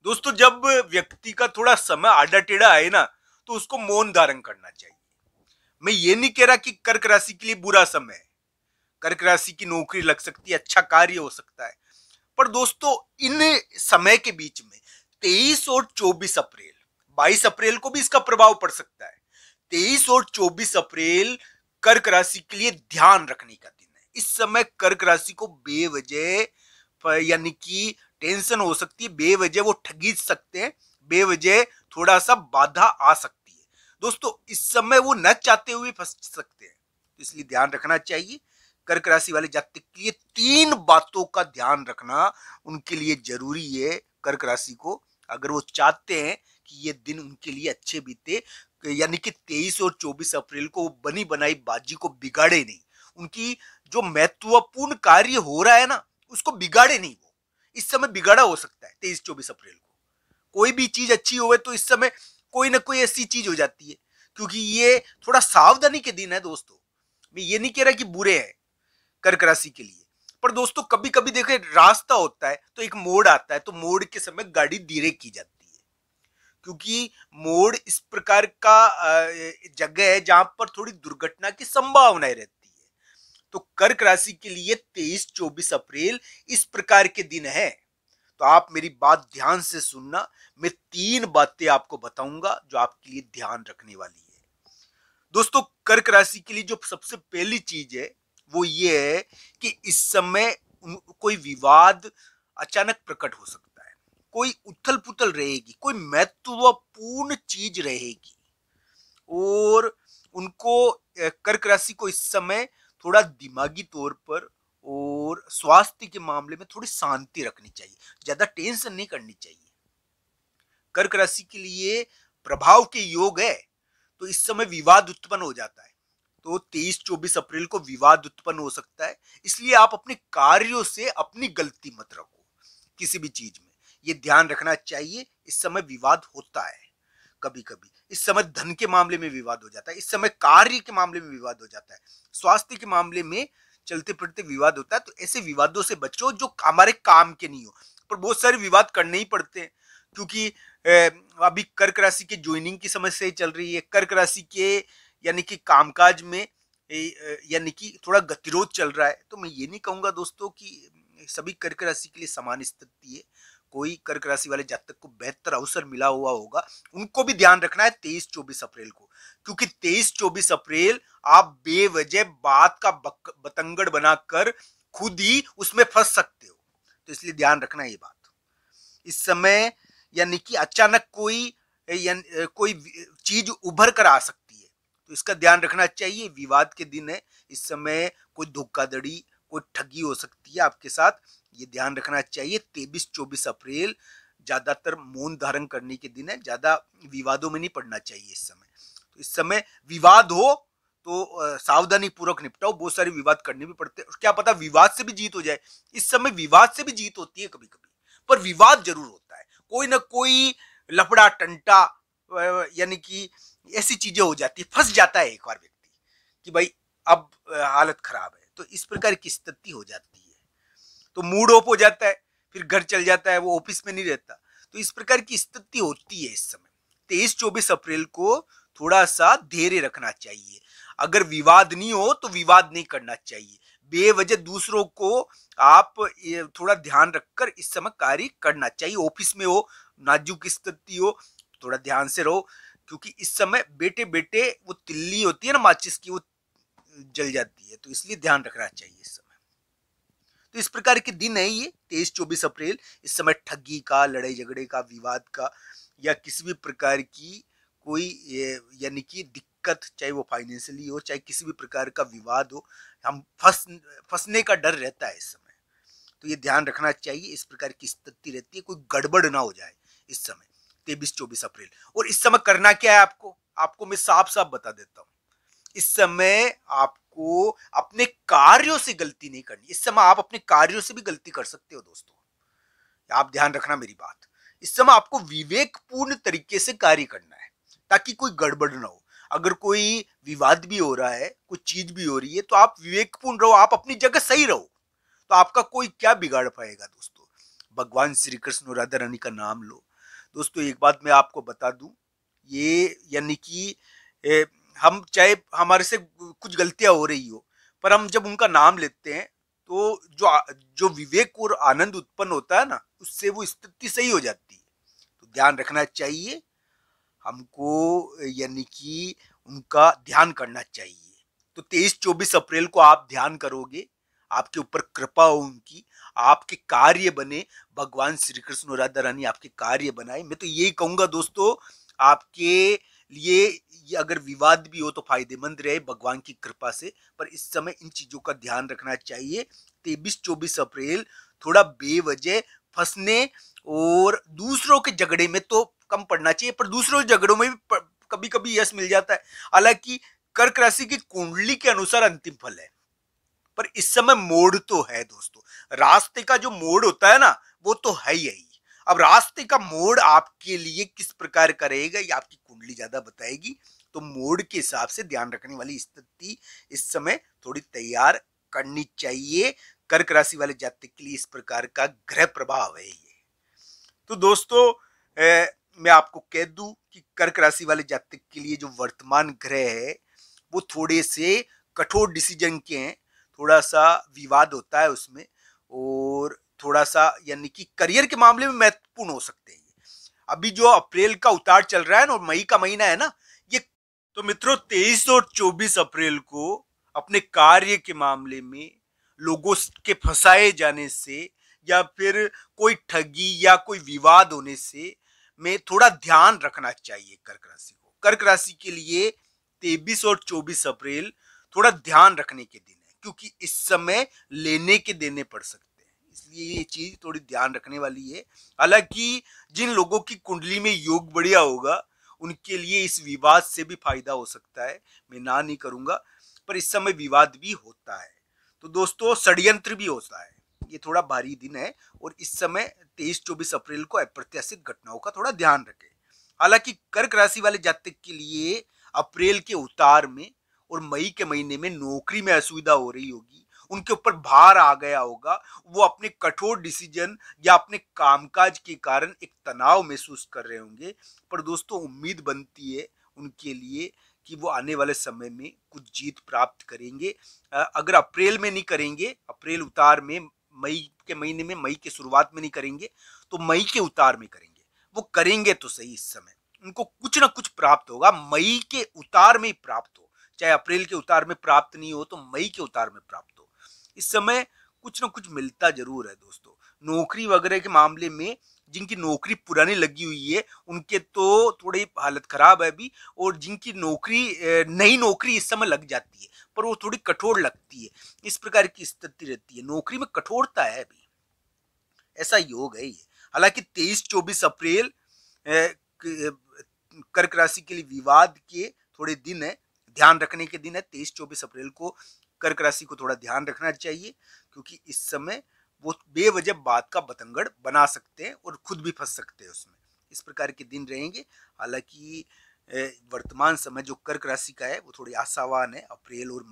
दोस्तों, जब व्यक्ति का थोड़ा समय आड़ा टेढ़ा आए ना, तो उसको मौन धारण करना चाहिए। मैं ये नहीं कह रहा कि कर्क राशि के लिए बुरा समय है। कर्क राशि की नौकरी लग सकती है, अच्छा कार्य हो सकता है। पर दोस्तों, इन समय के बीच में 23 और 24 अप्रैल, 22 अप्रैल को भी इसका प्रभाव पड़ सकता है। 23 और 24 अप्रैल कर्क राशि के लिए ध्यान रखने का दिन है। इस समय कर्क राशि को बेवजह यानी कि टेंशन हो सकती है, बेवजह वो ठगी सकते हैं, बेवजह थोड़ा सा बाधा आ सकती है। दोस्तों, इस समय वो न चाहते हुए फंस सकते हैं, इसलिए ध्यान रखना चाहिए। कर्क राशि वाले जातक के लिए 3 बातों का ध्यान रखना उनके लिए जरूरी है। कर्क राशि को अगर वो चाहते हैं कि ये दिन उनके लिए अच्छे बीते, यानी कि 23 और 24 अप्रैल को वो बनी बनाई बाजी को बिगाड़े नहीं, उनकी जो महत्वपूर्ण कार्य हो रहा है ना, उसको बिगाड़े नहीं। वो इस समय बिगाड़ा हो सकता है 23-24 अप्रैल को। कोई भी चीज अच्छी हो तो इस समय कोई ना कोई ऐसी चीज हो जाती है, क्योंकि ये थोड़ा सावधानी के दिन है दोस्तों। मैं ये नहीं कह रहा कि बुरे हैं कर्क राशि के लिए, पर दोस्तों कभी कभी देखे रास्ता होता है तो एक मोड़ आता है, तो मोड़ के समय गाड़ी धीरे की जाती है, क्योंकि मोड़ इस प्रकार का जगह है जहां पर थोड़ी दुर्घटना की संभावनाएं रहती है। तो कर्क राशि के लिए 23-24 अप्रैल इस प्रकार के दिन है। तो आप मेरी बात ध्यान से सुनना। मैं 3 बातें आपको बताऊंगा जो आपके लिए ध्यान रखने वाली है। दोस्तों, कर्क राशि के लिए जो सबसे पहली चीज है वो ये है कि इस समय कोई विवाद अचानक प्रकट हो सकता है, कोई उथल पुथल रहेगी, कोई महत्वपूर्ण चीज रहेगी, और उनको कर्क राशि को इस समय थोड़ा दिमागी तौर पर और स्वास्थ्य के मामले में थोड़ी शांति रखनी चाहिए, ज्यादा टेंशन नहीं करनी चाहिए। कर्क राशि के लिए प्रभाव के योग है, तो इस समय विवाद उत्पन्न हो जाता है। तो 23-24 अप्रैल को विवाद उत्पन्न हो सकता है, इसलिए आप अपने कार्यों से अपनी गलती मत रखो किसी भी चीज में, ये ध्यान रखना चाहिए। इस समय विवाद होता है, कभी कभी इस समय धन के मामले में विवाद हो जाता है, इस समय कार्य के मामले में विवाद हो जाता है, स्वास्थ्य के मामले में चलते फिरते विवाद होता है। तो ऐसे विवादों से बचो जो हमारे काम के नहीं हो। पर बहुत सारे विवाद करने ही पड़ते हैं, क्योंकि अभी कर्क राशि के ज्वाइनिंग की समस्या चल रही है। कर्क राशि के यानी कि कामकाज में यानी कि थोड़ा गतिरोध चल रहा है। तो मैं ये नहीं कहूंगा दोस्तों कि सभी कर्क राशि के लिए समान स्थिति है। कोई कर्क राशि वाले जातक को बेहतर अवसर मिला हुआ होगा, उनको भी ध्यान रखना है 23-24 अप्रैल को, क्योंकि 23-24 अप्रैल आप बेवजह बात का बतंगड़ बनाकर खुद ही उसमें फंस सकते हो। तो इसलिए ध्यान रखना ये बात। इस समय यानी कि अचानक कोई चीज उभर कर आ सकती है, तो इसका ध्यान रखना चाहिए। विवाद के दिन है, इस समय कोई धोखाधड़ी, कोई ठगी हो सकती है आपके साथ, ये ध्यान रखना चाहिए। 23-24 अप्रैल ज्यादातर मौन धारण करने के दिन है, ज्यादा विवादों में नहीं पड़ना चाहिए इस समय। तो इस समय विवाद हो तो सावधानी पूर्वक निपटाओ। बहुत सारे विवाद करने भी पड़ते हैं, क्या पता विवाद से भी जीत हो जाए। इस समय विवाद से भी जीत होती है कभी कभी, पर विवाद जरूर होता है, कोई ना कोई लफड़ा टंटा, यानी कि ऐसी चीजें हो जाती है, फंस जाता है एक बार व्यक्ति कि भाई अब हालत खराब है, तो इस प्रकार की स्थिति हो जाती है। तो मूड ऑफ हो जाता है, फिर घर चल जाता है, वो ऑफिस में नहीं रहता। तो इस प्रकार की स्थिति होती है इस समय। 23-24 अप्रैल को थोड़ा सा धैर्य रखना चाहिए। अगर विवाद नहीं हो तो विवाद नहीं करना चाहिए। बेवजह दूसरों को आप थोड़ा ध्यान रखकर इस समय कार्य करना चाहिए। ऑफिस में हो, नाजुक स्थिति हो, थोड़ा ध्यान से रहो, क्योंकि इस समय बेटे बेटे वो तिल्ली होती है ना माचिस की, वो जल जाती है। तो इसलिए ध्यान रखना चाहिए इस समय। तो इस प्रकार के दिन है ये 23-24 अप्रैल। इस समय ठगी का, लड़ाई झगड़े का, विवाद का, या किसी भी प्रकार की कोई यानी कि दिक्कत, चाहे वो फाइनेंशियली हो, चाहे किसी भी प्रकार का विवाद हो, हम फंसने का डर रहता है इस समय। तो ये ध्यान रखना चाहिए। इस प्रकार की स्थिति रहती है, कोई गड़बड़ ना हो जाए इस समय 23-24 अप्रैल। और इस समय करना क्या है आपको, आपको मैं साफ साफ बता देता हूं। इस समय आपको अपने कार्यों से गलती नहीं करनी। इस समय आप अपने कार्यों से भी गलती कर सकते हो दोस्तों, आप ध्यान रखना मेरी बात। इस समय आपको विवेकपूर्ण तरीके से कार्य करना है, ताकि कोई गड़बड़ ना हो। अगर कोई विवाद भी हो रहा है, कुछ चीज भी हो रही है, तो आप विवेकपूर्ण रहो, आप अपनी जगह सही रहो, तो आपका कोई क्या बिगाड़ पाएगा दोस्तों। भगवान श्री कृष्ण और राधा रानी का नाम लो, दोस्तों एक बात मैं आपको बता दूं, ये यानी कि हम चाहे हमारे से कुछ गलतियां हो रही हो, पर हम जब उनका नाम लेते हैं तो जो विवेक और आनंद उत्पन्न होता है ना, उससे वो स्थिति सही हो जाती है। तो ध्यान रखना चाहिए हमको, यानी कि उनका ध्यान करना चाहिए। तो 23-24 अप्रैल को आप ध्यान करोगे, आपके ऊपर कृपा हो उनकी, आपके कार्य बने, भगवान श्री कृष्ण और राधा रानी आपके कार्य बनाए। मैं तो यही कहूंगा दोस्तों, आपके लिए ये अगर विवाद भी हो तो फायदेमंद रहे भगवान की कृपा से। पर इस समय इन चीजों का ध्यान रखना चाहिए। 23-24 अप्रैल थोड़ा बेवजह फंसने और दूसरों के झगड़े में तो कम पड़ना चाहिए, पर दूसरों के झगड़ों में भी कभी कभी यश मिल जाता है। हालांकि कर्क राशि की कुंडली के अनुसार अंतिम फल है, पर इस समय मोड़ तो है दोस्तों। रास्ते का जो मोड़ होता है ना, वो तो है ही। अब रास्ते का मोड़ आपके लिए किस प्रकार का रहेगा ये आपकी कुंडली ज्यादा बताएगी। तो मोड़ के हिसाब से ध्यान रखने वाली स्थिति इस समय थोड़ी तैयार करनी चाहिए। कर्क राशि वाले जातक के लिए इस प्रकार का ग्रह प्रभाव है ये। तो दोस्तों मैं आपको कह दूं कि कर्क राशि वाले जातक के लिए जो वर्तमान ग्रह है वो थोड़े से कठोर डिसीजन के हैं। थोड़ा सा विवाद होता है उसमें, और थोड़ा सा यानी कि करियर के मामले में महत्वपूर्ण हो सकते हैं। अभी जो अप्रैल का उतार चल रहा है ना, और मई का महीना है ना ये, तो मित्रों 23 और 24 अप्रैल को अपने कार्य के मामले में लोगों के फंसाए जाने से या फिर कोई ठगी या कोई विवाद होने से में थोड़ा ध्यान रखना चाहिए कर्क राशि को। कर्क राशि के लिए 23 और 24 अप्रैल थोड़ा ध्यान रखने के दिन है, क्योंकि इस समय लेने के देने पड़ सकते हैं, इसलिए ये चीज थोड़ी ध्यान रखने वाली है। हालांकि जिन लोगों की कुंडली में योग बढ़िया होगा उनके लिए इस विवाद से भी फायदा हो सकता है, मैं ना नहीं करूंगा, पर इस समय विवाद भी होता है। तो दोस्तों षड्यंत्र भी होता है, ये थोड़ा भारी दिन है, और इस समय 23-24 अप्रैल को अप्रत्याशित घटनाओं का थोड़ा ध्यान रखें। हालांकि कर्क राशि वाले जातक के लिए अप्रैल के उतार में और मई के महीने में नौकरी में असुविधा हो रही होगी, उनके ऊपर भार आ गया होगा, वो अपने कठोर डिसीजन या अपने कामकाज के कारण एक तनाव महसूस कर रहे होंगे। पर दोस्तों उम्मीद बनती है उनके लिए कि वो आने वाले समय में कुछ जीत प्राप्त करेंगे। अगर अप्रैल में नहीं करेंगे, अप्रैल उतार में, मई के महीने में, मई की शुरुआत में नहीं करेंगे तो मई के उतार में करेंगे। वो करेंगे तो सही, इस समय उनको कुछ ना कुछ प्राप्त होगा, मई के उतार में ही प्राप्त हो, चाहे अप्रैल के उतार में प्राप्त नहीं हो तो मई के उतार में प्राप्त हो। इस समय कुछ ना कुछ मिलता जरूर है दोस्तों। नौकरी वगैरह के मामले में जिनकी नौकरी पुरानी लगी हुई है उनके तो थोड़ी हालत खराब है अभी, और जिनकी नौकरी नई नौकरी इस समय लग जाती है पर वो थोड़ी कठोर लगती है, इस प्रकार की स्थिति रहती है। नौकरी में कठोरता है अभी, ऐसा योग है ये। हालांकि 23-24 अप्रैल कर्क राशि के लिए विवाद के थोड़े दिन है, ध्यान रखने के दिन है। 23-24 अप्रैल को कर्क राशि को थोड़ा ध्यान रखना चाहिए, क्योंकि इस समय वो बेवजह बात का बतंगड़ बना सकते हैं और खुद भी फंस सकते हैं उसमें। इस प्रकार के दिन रहेंगे। हालांकि वर्तमान समय जो कर्क राशि का है वो थोड़ी आशावान है अप्रैल और